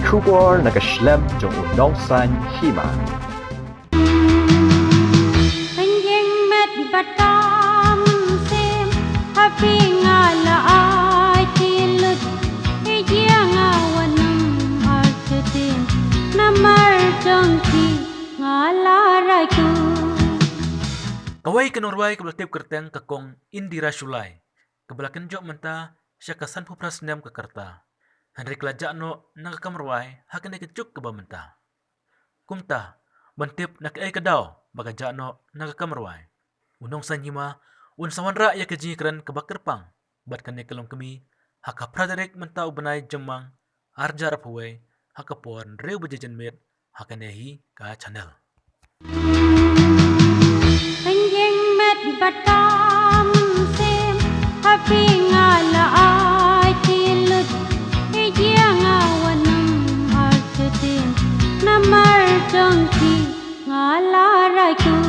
出国那个 slam 中午น้องสันขี้มา Anjing met batam sim happy ngala ai tilut ejia ngawanam hartetin namar jongki ngala raiku Kawai kenorwai kebelatip kerteng kakong Indira Shulai. Kebelakan jok menta siya kasan pupras nem kekerta. Henry kelajak no nakakamrwai hakan ikicuk keba menta. Kumta, bantip nakai kedau baka jak no nakakamrwai. Unong sanyima, unsawan ra ya kejikran kebakerpang. Bat kane kelong kemi, haka pradarik menta ubenai jemang, arja rapuwai, haka puan reu bejajan mit, haka nehi ka channel. Anjing met batam sim happy ngala ai tilut ejia ngawanam hartetin namar jongki ngala raiku